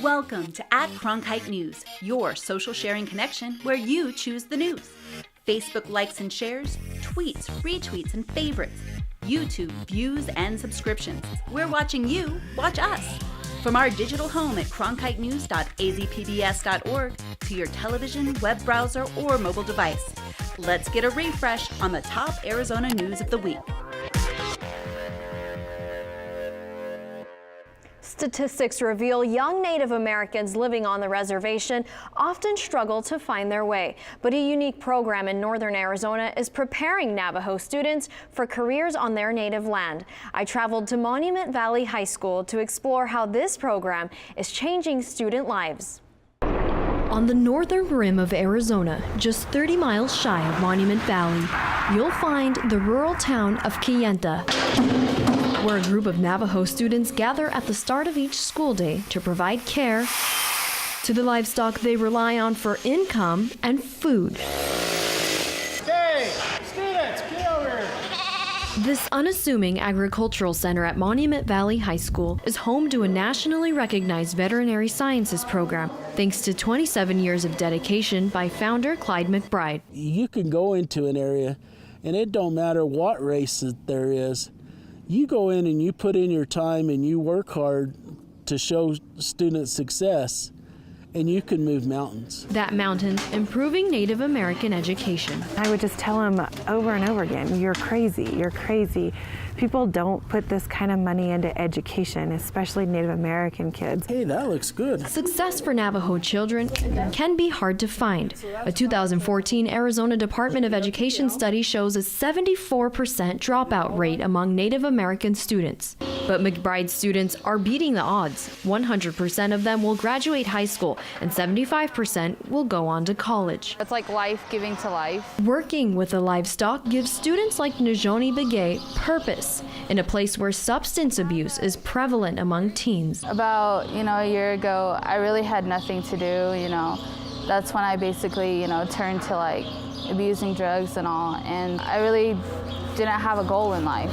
Welcome to @Cronkite News, your social sharing connection where you choose the news. Facebook likes and shares, tweets, retweets, and favorites. YouTube views and subscriptions. We're watching you, watch us. From our digital home at cronkitenews.azpbs.org to your television, web browser, or mobile device. Let's get a refresh on the top Arizona news of the week. Statistics reveal young Native Americans living on the reservation often struggle to find their way, but a unique program in northern Arizona is preparing Navajo students for careers on their native land. I traveled to Monument Valley High School to explore how this program is changing student lives. On the northern rim of Arizona, just 30 miles shy of Monument Valley, you'll find the rural town of Kayenta, where a group of Navajo students gather at the start of each school day to provide care to the livestock they rely on for income and food. Hey, students, get over here. This unassuming agricultural center at Monument Valley High School is home to a nationally recognized veterinary sciences program, thanks to 27 years of dedication by founder Clyde McBride. You can go into an area, and it don't matter what race that there is. You go in and you put in your time and you work hard to show student success, and you can move mountains. That mountain, improving Native American education. I would just tell them over and over again, you're crazy, you're crazy. People don't put this kind of money into education, especially Native American kids. Hey, that looks good. Success for Navajo children can be hard to find. A 2014 Arizona Department of Education study shows a 74% dropout rate among Native American students. But McBride's students are beating the odds. 100% of them will graduate high school, and 75% will go on to college. It's like life giving to life. Working with the livestock gives students like Najoni Begay purpose in a place where substance abuse is prevalent among teens. About, a year ago, I really had nothing to do, That's when I basically, turned to like abusing drugs and all, and I really didn't have a goal in life.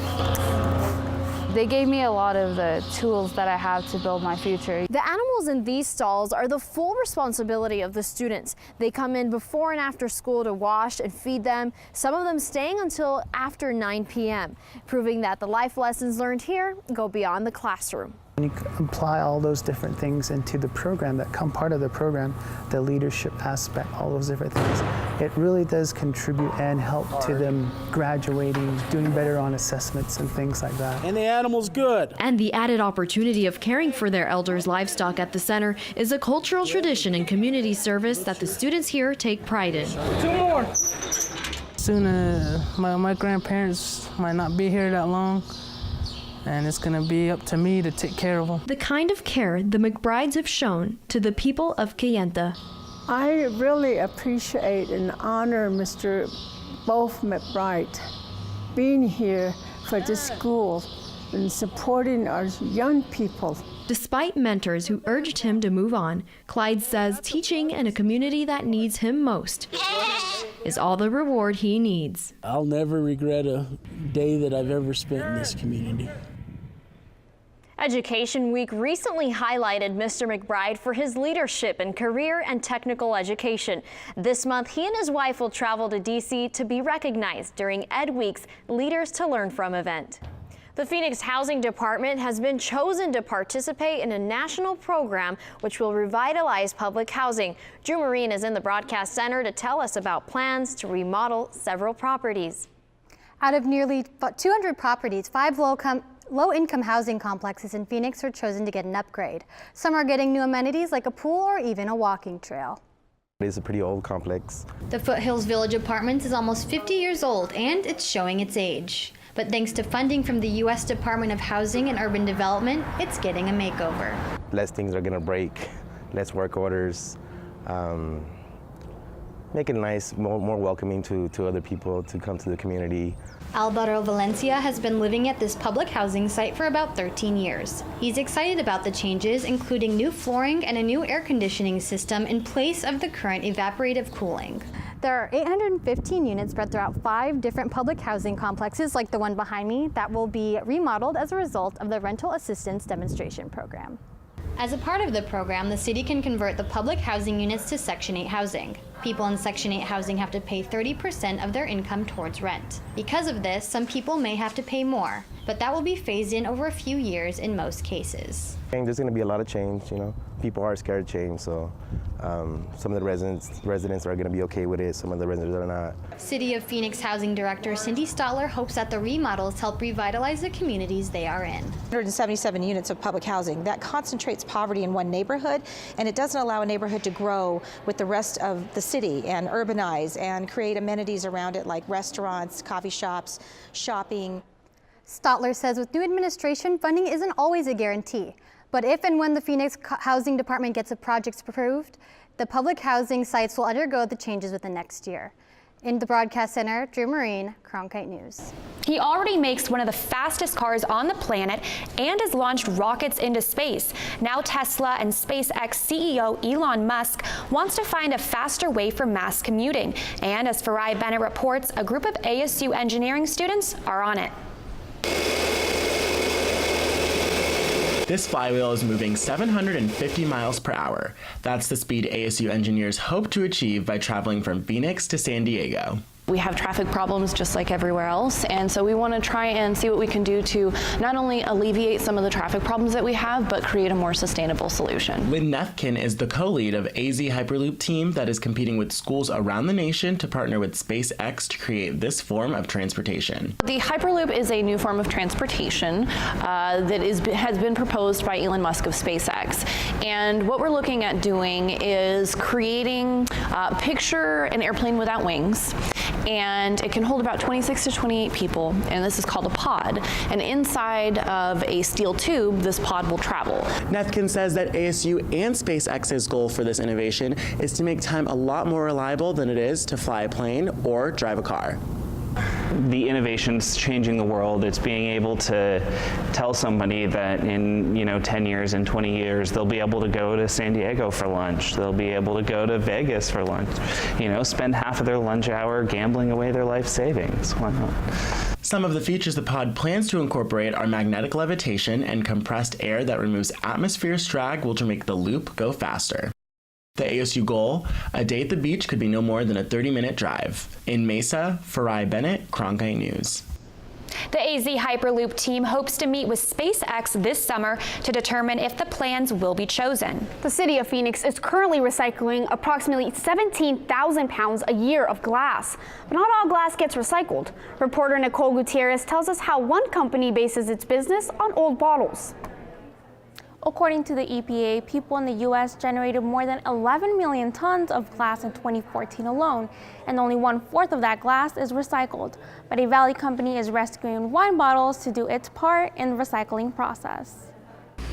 They gave me a lot of the tools that I have to build my future. The animals in these stalls are the full responsibility of the students. They come in before and after school to wash and feed them, some of them staying until after 9 p.m., proving that the life lessons learned here go beyond the classroom. You apply all those different things into the program that come part of the program, the leadership aspect, all those different things. It really does contribute and help to them graduating, doing better on assessments and things like that. And the animal's good. And the added opportunity of caring for their elders' livestock at the center is a cultural tradition and community service that the students here take pride in. 2 more. Soon my grandparents might not be here that long, and it's going to be up to me to take care of them. The kind of care the McBrides have shown to the people of Kayenta. I really appreciate and honor Mr. Both McBride being here for this school and supporting our young people. Despite mentors who urged him to move on, Clyde says teaching in a community that needs him most is all the reward he needs. I'll never regret a day that I've ever spent in this community. Education Week recently highlighted Mr. McBride for his leadership in career and technical education. This month, he and his wife will travel to D.C. to be recognized during Ed Week's Leaders to Learn From event. The Phoenix Housing Department has been chosen to participate in a national program which will revitalize public housing. Drew Marine is in the broadcast center to tell us about plans to remodel several properties. Out of nearly 200 properties, 5 low-income housing complexes in Phoenix are chosen to get an upgrade. Some are getting new amenities like a pool or even a walking trail. It's a pretty old complex. The Foothills Village Apartments is almost 50 years old and it's showing its age. But thanks to funding from the U.S. Department of Housing and Urban Development, it's getting a makeover. Less things are gonna break, less work orders, make it nice, more welcoming to other people to come to the community. Alvaro Valencia has been living at this public housing site for about 13 years. He's excited about the changes, including new flooring and a new air conditioning system in place of the current evaporative cooling. There are 815 units spread throughout 5 different public housing complexes like the one behind me that will be remodeled as a result of the Rental Assistance Demonstration Program. As a part of the program, the city can convert the public housing units to Section 8 housing. People in Section 8 housing have to pay 30% of their income towards rent. Because of this, some people may have to pay more, but that will be phased in over a few years in most cases. There's going to be a lot of change, you know. People are scared of change, so some of the residents are going to be okay with it, some of the residents are not. City of Phoenix Housing Director Cindy Stotler hopes that the remodels help revitalize the communities they are in. 177 units of public housing. That concentrates poverty in one neighborhood, and it doesn't allow a neighborhood to grow with the rest of the city and urbanize and create amenities around it like restaurants, coffee shops, shopping. Stotler says with new administration, funding isn't always a guarantee. But if and when the Phoenix Housing Department gets the projects approved, the public housing sites will undergo the changes within next year. In the Broadcast Center, Drew Marine, Cronkite News. He already makes one of the fastest cars on the planet and has launched rockets into space. Now Tesla and SpaceX CEO Elon Musk wants to find a faster way for mass commuting. And as Farai Bennett reports, a group of ASU engineering students are on it. This flywheel is moving 750 miles per hour. That's the speed ASU engineers hope to achieve by traveling from Phoenix to San Diego. We have traffic problems just like everywhere else, and so we want to try and see what we can do to not only alleviate some of the traffic problems that we have, but create a more sustainable solution. Lynn Nefkin is the co-lead of ASU Hyperloop team that is competing with schools around the nation to partner with SpaceX to create this form of transportation. The Hyperloop is a new form of transportation that has been proposed by Elon Musk of SpaceX. And what we're looking at doing is creating, picture an airplane without wings, and it can hold about 26 to 28 people, and this is called a pod. And inside of a steel tube, this pod will travel. Nefkin says that ASU and SpaceX's goal for this innovation is to make time a lot more reliable than it is to fly a plane or drive a car. The innovation's changing the world. It's being able to tell somebody that in 10 years and 20 years they'll be able to go to San Diego for lunch. They'll be able to go to Vegas for lunch. Spend half of their lunch hour gambling away their life savings. Why not? Some of the features the pod plans to incorporate are magnetic levitation and compressed air that removes atmospheric drag, which will make the loop go faster. The ASU goal, a day at the beach could be no more than a 30-minute drive. In Mesa, Farai Bennett, Cronkite News. The AZ Hyperloop team hopes to meet with SpaceX this summer to determine if the plans will be chosen. The city of Phoenix is currently recycling approximately 17,000 pounds a year of glass. But not all glass gets recycled. Reporter Nicole Gutierrez tells us how one company bases its business on old bottles. According to the EPA, people in the U.S. generated more than 11 million tons of glass in 2014 alone, and only 1/4 of that glass is recycled. But a Valley company is rescuing wine bottles to do its part in the recycling process.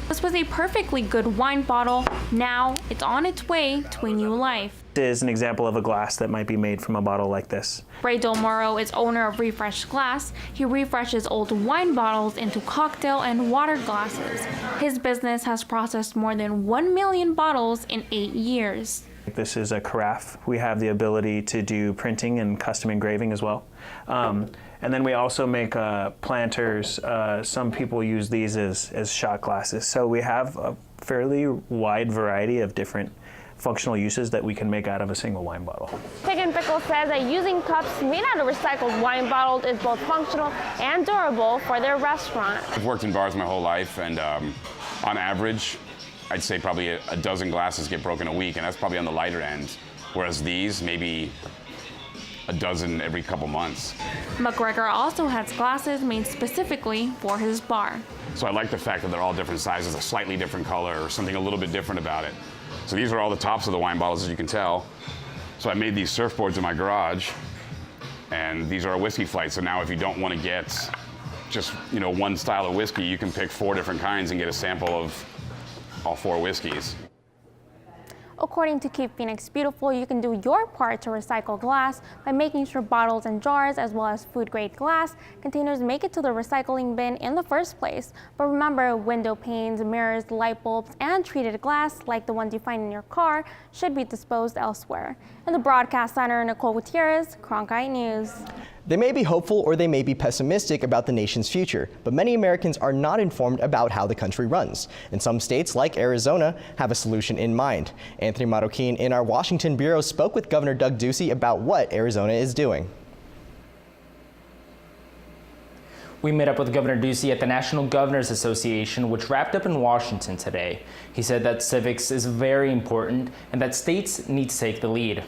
This was a perfectly good wine bottle. Now it's on its way to a new life. This is an example of a glass that might be made from a bottle like this. Ray Del Moro is owner of Refresh Glass. He refreshes old wine bottles into cocktail and water glasses. His business has processed more than 1 million bottles in 8 years. This is a carafe. We have the ability to do printing and custom engraving as well. And then we also make planters. Some people use these as shot glasses. So we have a fairly wide variety of different functional uses that we can make out of a single wine bottle. Pig and Pickle says that using cups made out of recycled wine bottles is both functional and durable for their restaurant. I've worked in bars my whole life, and on average, I'd say probably a dozen glasses get broken a week, and that's probably on the lighter end. Whereas these, maybe a dozen every couple months. McGregor also has glasses made specifically for his bar. So I like the fact that they're all different sizes, a slightly different color, or something a little bit different about it. So these are all the tops of the wine bottles, as you can tell. So I made these surfboards in my garage, and these are a whiskey flight. So now if you don't want to get just one style of whiskey, you can pick 4 different kinds and get a sample of all 4 whiskeys. According to Keep Phoenix Beautiful, you can do your part to recycle glass by making sure bottles and jars, as well as food-grade glass containers, make it to the recycling bin in the first place. But remember, window panes, mirrors, light bulbs, and treated glass, like the ones you find in your car, should be disposed elsewhere. In the Broadcast Center, Nicole Gutierrez, Cronkite News. They may be hopeful or they may be pessimistic about the nation's future, but many Americans are not informed about how the country runs. And some states, like Arizona, have a solution in mind. Anthony Marroquin in our Washington bureau spoke with Governor Doug Ducey about what Arizona is doing. We met up with Governor Ducey at the National Governors Association, which wrapped up in Washington today. He said that civics is very important and that states need to take the lead.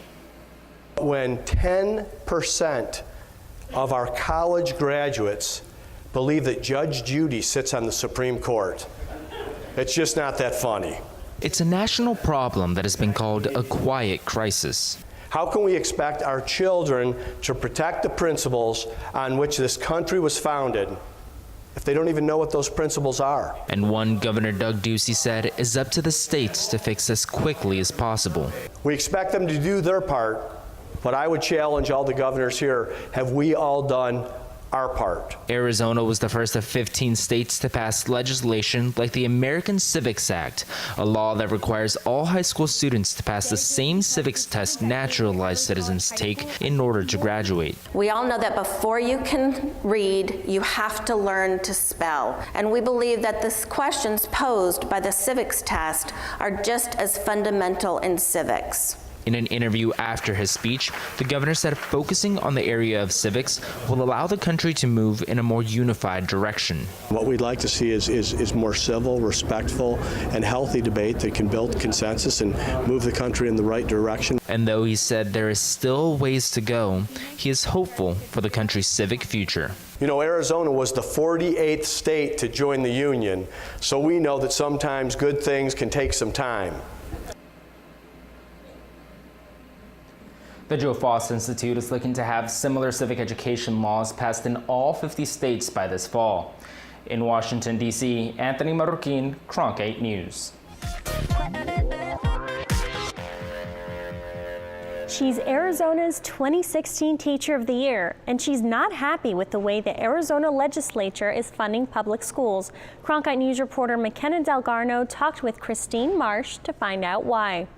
When 10% of our college graduates believe that Judge Judy sits on the Supreme Court, it's just not that funny. It's a national problem that has been called a quiet crisis. How can we expect our children to protect the principles on which this country was founded if they don't even know what those principles are? And one Governor Doug Ducey said is up to the states to fix as quickly as possible. We expect them to do their part, but I would challenge all the governors here, have we all done our part? Arizona was the first of 15 states to pass legislation like the American Civics Act, a law that requires all high school students to pass the same civics test naturalized citizens take in order to graduate. We all know that before you can read, you have to learn to spell. And we believe that the questions posed by the civics test are just as fundamental in civics. In an interview after his speech, the governor said focusing on the area of civics will allow the country to move in a more unified direction. What we'd like to see is more civil, respectful, and healthy debate that can build consensus and move the country in the right direction. And though he said there is still ways to go, he is hopeful for the country's civic future. You know, Arizona was the 48th state to join the union, so we know that sometimes good things can take some time. The Joe Foss Institute is looking to have similar civic education laws passed in all 50 states by this fall. In Washington, D.C., Anthony Marroquin, Cronkite News. She's Arizona's 2016 Teacher of the Year, and she's not happy with the way the Arizona legislature is funding public schools. Cronkite News reporter McKenna Delgarno talked with Christine Marsh to find out why.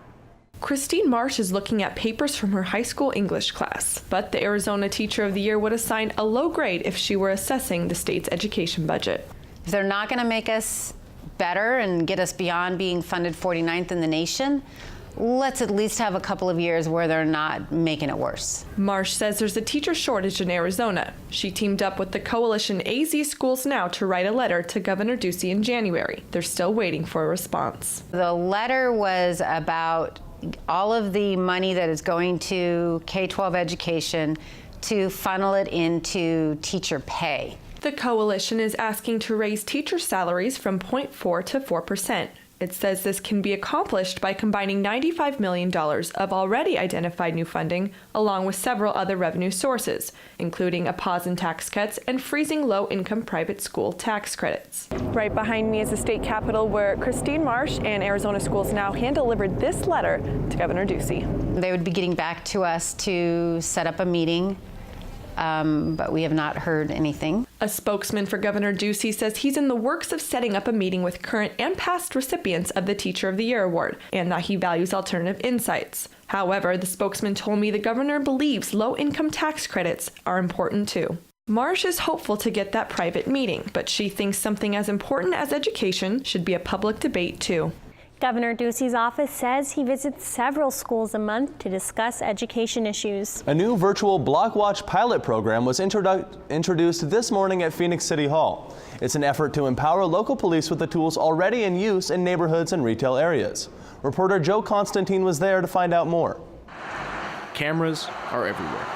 Christine Marsh is looking at papers from her high school English class, but the Arizona Teacher of the Year would assign a low grade if she were assessing the state's education budget. If they're not going to make us better and get us beyond being funded 49th in the nation, let's at least have a couple of years where they're not making it worse. Marsh says there's a teacher shortage in Arizona. She teamed up with the coalition AZ Schools Now to write a letter to Governor Ducey in January. They're still waiting for a response. The letter was about all of the money that is going to K-12 education to funnel it into teacher pay. The coalition is asking to raise teacher salaries from 0.4 to 4%. It says this can be accomplished by combining $95 million of already identified new funding along with several other revenue sources, including a pause in tax cuts and freezing low-income private school tax credits. Right behind me is the state capitol where Christine Marsh and Arizona Schools Now hand-delivered this letter to Governor Ducey. They would be getting back to us to set up a meeting, but we have not heard anything. A spokesman for Governor Ducey says he's in the works of setting up a meeting with current and past recipients of the Teacher of the Year award, and that he values alternative insights. However, the spokesman told me the governor believes low-income tax credits are important too. Marsh is hopeful to get that private meeting, but she thinks something as important as education should be a public debate too. Governor Ducey's office says he visits several schools a month to discuss education issues. A new virtual Block Watch pilot program was introduced this morning at Phoenix City Hall. It's an effort to empower local police with the tools already in use in neighborhoods and retail areas. Reporter Joe Constantine was there to find out more. Cameras are everywhere,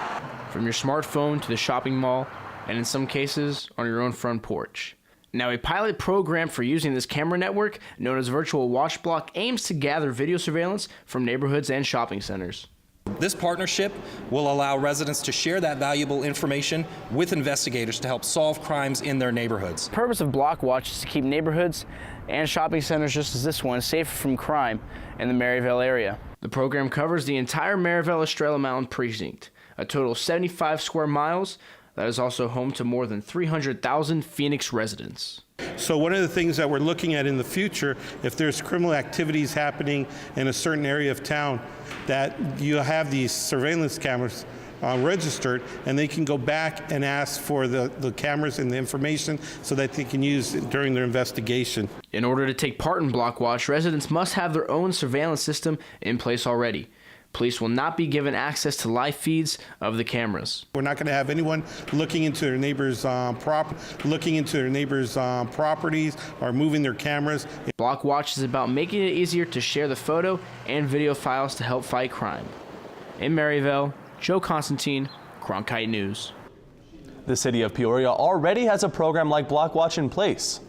from your smartphone to the shopping mall, and in some cases, on your own front porch. Now, a pilot program for using this camera network, known as Virtual Watch Block, aims to gather video surveillance from neighborhoods and shopping centers. This partnership will allow residents to share that valuable information with investigators to help solve crimes in their neighborhoods. The purpose of Block Watch is to keep neighborhoods and shopping centers just as this one safer from crime in the Maryvale area. The program covers the entire Maryvale-Estrella Mountain precinct, a total of 75 square miles. That is also home to more than 300,000 Phoenix residents. So one of the things that we're looking at in the future, if there's criminal activities happening in a certain area of town, that you have these surveillance cameras registered, and they can go back and ask for the cameras and the information so that they can use it during their investigation. In order to take part in Block Watch, residents must have their own surveillance system in place already. Police will not be given access to live feeds of the cameras. We're not going to have anyone looking into their neighbors' properties or moving their cameras. Block Watch is about making it easier to share the photo and video files to help fight crime. In Maryville, Joe Constantine, Cronkite News. The city of Peoria already has a program like Block Watch in place.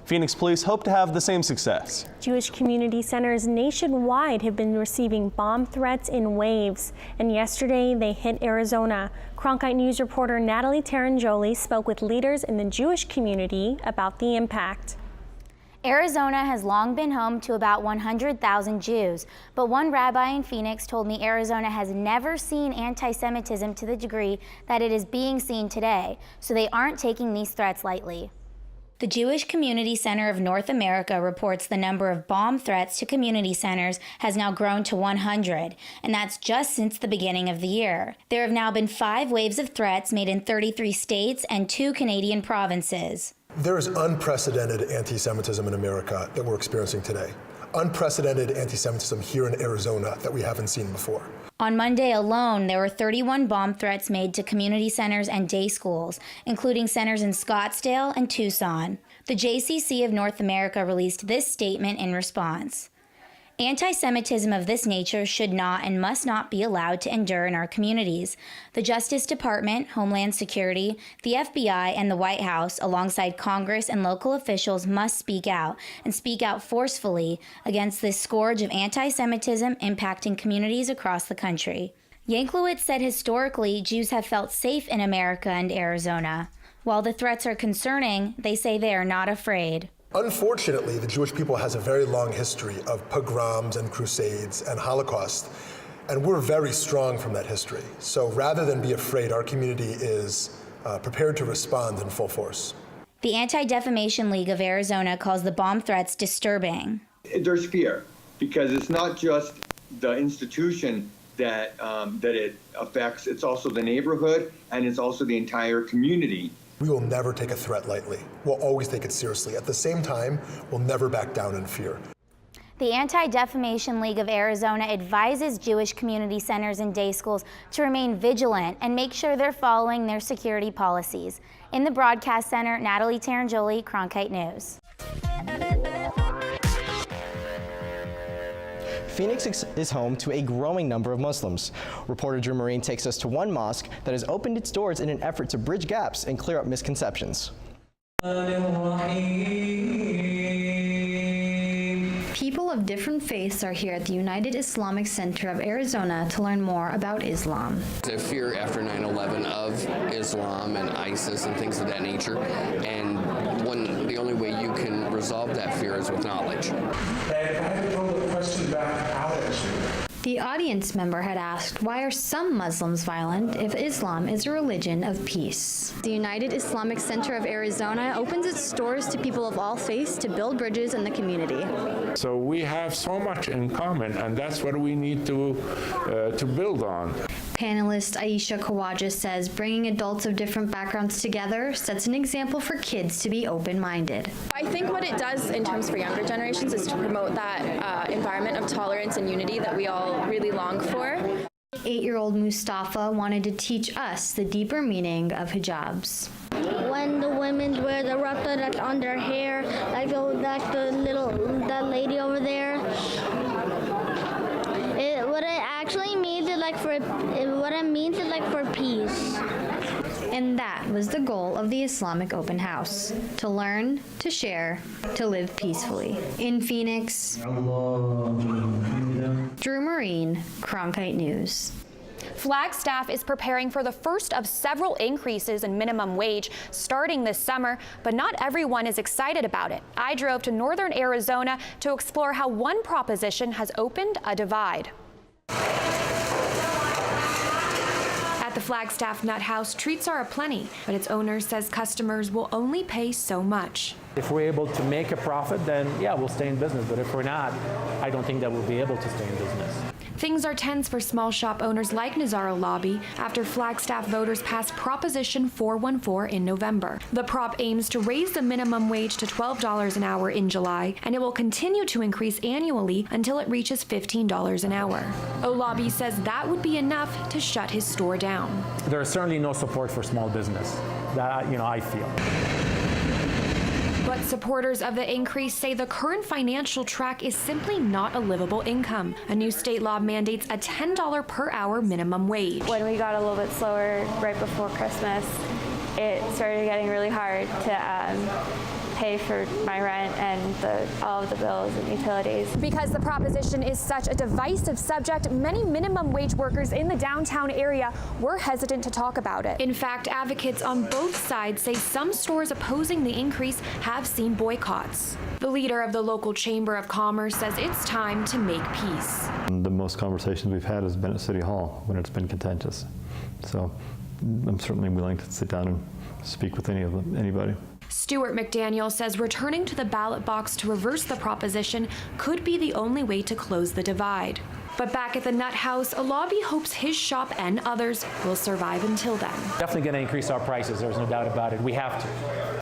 Phoenix police hope to have the same success. Jewish community centers nationwide have been receiving bomb threats in waves, and yesterday they hit Arizona. Cronkite News reporter Natalie Tarangoli spoke with leaders in the Jewish community about the impact. Arizona has long been home to about 100,000 Jews, but one rabbi in Phoenix told me Arizona has never seen anti-Semitism to the degree that it is being seen today, so they aren't taking these threats lightly. The Jewish Community Center of North America reports the number of bomb threats to community centers has now grown to 100, and that's just since the beginning of the year. There have now been 5 waves of threats made in 33 states and 2 Canadian provinces. There is unprecedented anti-Semitism in America that we're experiencing today. Unprecedented anti-Semitism here in Arizona that we haven't seen before. On Monday alone, there were 31 bomb threats made to community centers and day schools, including centers in Scottsdale and Tucson. The JCC of North America released this statement in response. Anti-Semitism of this nature should not and must not be allowed to endure in our communities. The Justice Department, Homeland Security, the FBI, and the White House, alongside Congress and local officials, must speak out forcefully against this scourge of anti-Semitism impacting communities across the country. Yanklowitz said historically, Jews have felt safe in America and Arizona. While the threats are concerning, they say they are not afraid. Unfortunately, the Jewish people has a very long history of pogroms and crusades and Holocaust, and we're very strong from that history. So rather than be afraid, our community is prepared to respond in full force. The Anti-Defamation League of Arizona calls the bomb threats disturbing. There's fear, because it's not just the institution that it affects, it's also the neighborhood, and it's also the entire community. We will never take a threat lightly. We'll always take it seriously. At the same time, we'll never back down in fear. The Anti-Defamation League of Arizona advises Jewish community centers and day schools to remain vigilant and make sure they're following their security policies. In the broadcast center, Natalie Tarangoli, Cronkite News. Phoenix is home to a growing number of Muslims. Reporter Drew Marine takes us to one mosque that has opened its doors in an effort to bridge gaps and clear up misconceptions. People of different faiths are here at the United Islamic Center of Arizona to learn more about Islam. The fear after 9/11 of Islam and ISIS and things of that nature, and the only way you can resolve that fear is with knowledge. The audience member had asked, why are some Muslims violent if Islam is a religion of peace? The United Islamic Center of Arizona opens its doors to people of all faiths to build bridges in the community. So we have so much in common, and that's what we need to build on. Panelist Aisha Kawaja says bringing adults of different backgrounds together sets an example for kids to be open-minded. I think what it does in terms for younger generations is to promote that environment of tolerance and unity that we all really long for. 8-year-old Mustafa wanted to teach us the deeper meaning of hijabs. When the women wear the rafta that's on their hair, that lady over there, what it actually means is for peace. And that was the goal of the Islamic Open House: to learn, to share, to live peacefully. In Phoenix, Drew Marine, Cronkite News. Flagstaff is preparing for the first of several increases in minimum wage starting this summer, but not everyone is excited about it. I drove to northern Arizona to explore how one proposition has opened a divide. At the Flagstaff Nut House, treats are aplenty, but its owner says customers will only pay so much. If we're able to make a profit, then yeah, we'll stay in business. But if we're not, I don't think that we'll be able to stay in business. Things are tense for small shop owners like Nazaro Lobby after Flagstaff voters passed Proposition 414 in November. The prop aims to raise the minimum wage to $12 an hour in July, and it will continue to increase annually until it reaches $15 an hour. Olabi says that would be enough to shut his store down. There is certainly no support for small business. That, I feel. But supporters of the increase say the current financial track is simply not a livable income. A new state law mandates a $10 per hour minimum wage. When we got a little bit slower right before Christmas, it started getting really hard to pay for my rent and all of the bills and utilities. Because the proposition is such a divisive subject, many minimum wage workers in the downtown area were hesitant to talk about it. In fact, advocates on both sides say some stores opposing the increase have seen boycotts. The leader of the local Chamber of Commerce says it's time to make peace. The most conversations we've had has been at City Hall when it's been contentious. So I'm certainly willing to sit down and speak with anybody. Stuart McDaniel says returning to the ballot box to reverse the proposition could be the only way to close the divide. But back at the Nut House, Olabi hopes his shop and others will survive until then. Definitely going to increase our prices, there's no doubt about it. We have to.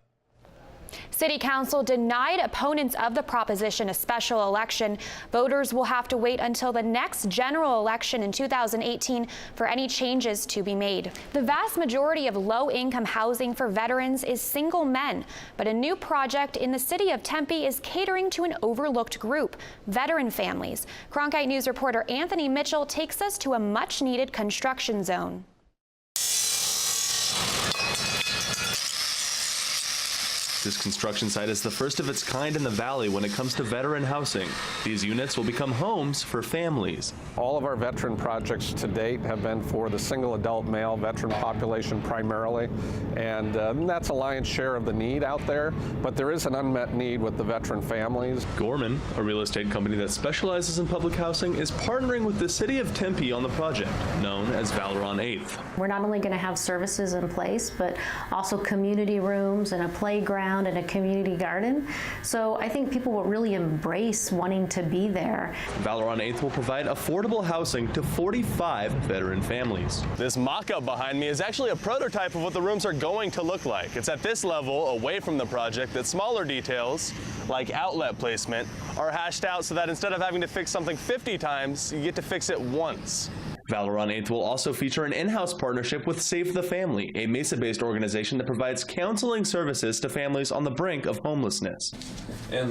City Council denied opponents of the proposition a special election. Voters will have to wait until the next general election in 2018 for any changes to be made. The vast majority of low-income housing for veterans is single men, but a new project in the city of Tempe is catering to an overlooked group, veteran families. Cronkite News reporter Anthony Mitchell takes us to a much-needed construction zone. This construction site is the first of its kind in the valley when it comes to veteran housing. These units will become homes for families. All of our veteran projects to date have been for the single adult male veteran population primarily, and that's a lion's share of the need out there, but there is an unmet need with the veteran families. Gorman, a real estate company that specializes in public housing, is partnering with the city of Tempe on the project, known as Valor on 8th. We're not only going to have services in place, but also community rooms and a playground and a community garden. So I think people will really embrace wanting to be there. Valor on 8th will provide affordable housing to 45 veteran families. This mock-up behind me is actually a prototype of what the rooms are going to look like. It's at this level, away from the project, that smaller details, like outlet placement, are hashed out so that instead of having to fix something 50 times, you get to fix it once. Valor on 8th will also feature an in-house partnership with Save the Family, a Mesa-based organization that provides counseling services to families on the brink of homelessness.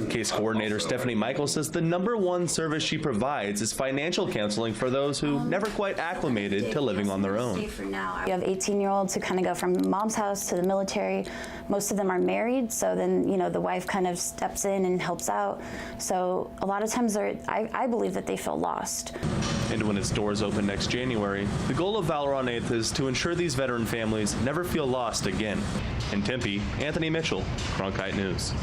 Case coordinator Stephanie Michael says the #1 service she provides is financial counseling for those who never quite acclimated to living on their own. You have 18-year-olds who kind of go from mom's house to the military. Most of them are married, so then, the wife kind of steps in and helps out. So a lot of times I believe that they feel lost. And when its doors open next January, the goal of Valor on 8th is to ensure these veteran families never feel lost again. In Tempe, Anthony Mitchell, Cronkite News.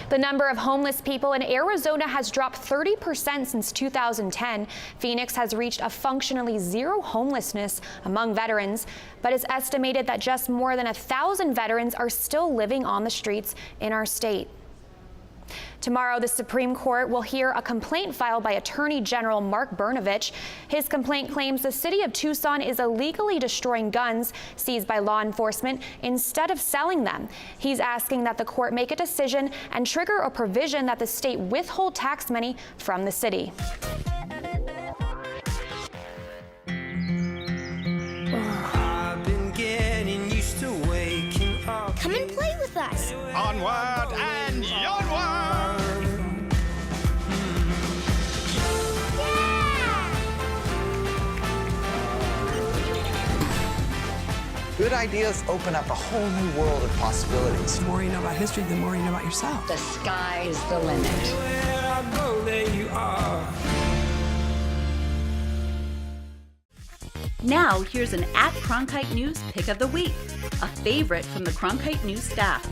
The number of homeless people in Arizona has dropped 30% since 2010. Phoenix has reached a functionally zero homelessness among veterans, but it's estimated that just more than 1,000 veterans are still living on the streets in our state. Tomorrow, the Supreme Court will hear a complaint filed by Attorney General Mark Brnovich. His complaint claims the city of Tucson is illegally destroying guns seized by law enforcement instead of selling them. He's asking that the court make a decision and trigger a provision that the state withhold tax money from the city. Come and play with us. Onward and onward! Good ideas open up a whole new world of possibilities. The more you know about history, the more you know about yourself. The sky's the limit. Where I go, there you are. Now, here's an @Cronkite News Pick of the Week, a favorite from the Cronkite News staff.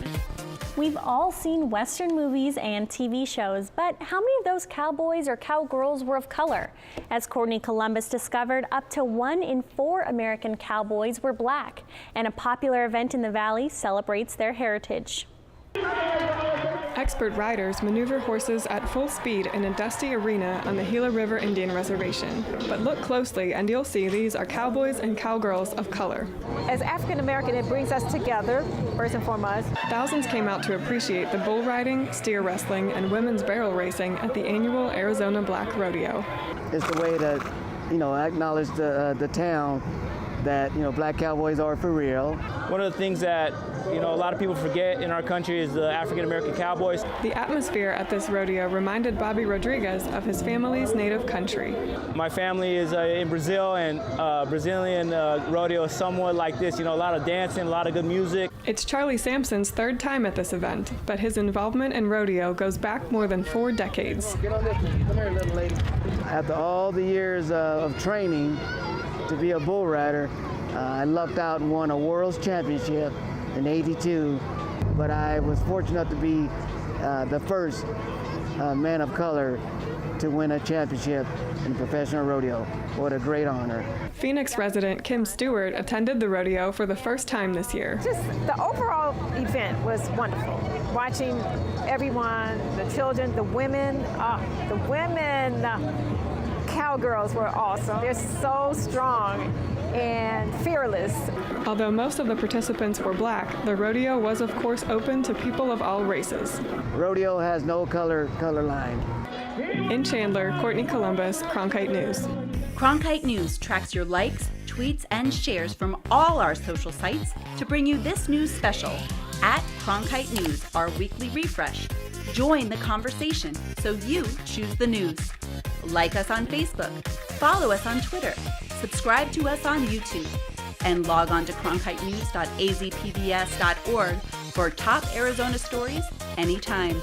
We've all seen Western movies and TV shows, but how many of those cowboys or cowgirls were of color? As Courtney Columbus discovered, up to 1 in 4 American cowboys were black, and a popular event in the Valley celebrates their heritage. A Expert riders maneuver horses at full speed in a dusty arena on the Gila River Indian Reservation. But look closely and you'll see these are cowboys and cowgirls of color. As African American, it brings us together, first and foremost. Thousands came out to appreciate the bull riding, steer wrestling, and women's barrel racing at the annual Arizona Black Rodeo. It's the way to, acknowledge the town that, black cowboys are for real. One of the things that, a lot of people forget in our country is the African American cowboys. The atmosphere at this rodeo reminded Bobby Rodriguez of his family's native country. My family is in Brazil, and Brazilian rodeo is somewhat like this, a lot of dancing, a lot of good music. It's Charlie Sampson's third time at this event, but his involvement in rodeo goes back more than 4 decades. Get on this. Come here, little lady. After all the years of training to be a bull rider, I lucked out and won a world's championship in '82, but I was fortunate to be the first man of color to win a championship in professional rodeo. What a great honor. Phoenix resident Kim Stewart attended the rodeo for the first time this year. Just the overall event was wonderful. Watching everyone, the children, the women, cowgirls were awesome. They're so strong and fearless. Although most of the participants were black, the rodeo was of course open to people of all races. Rodeo has no color line. In Chandler, Courtney Columbus, Cronkite News. Cronkite News tracks your likes, tweets, and shares from all our social sites to bring you this news special. At Cronkite News, our weekly refresh. Join the conversation so you choose the news. Like us on Facebook, follow us on Twitter, subscribe to us on YouTube, and log on to cronkitenews.azpbs.org for top Arizona stories anytime.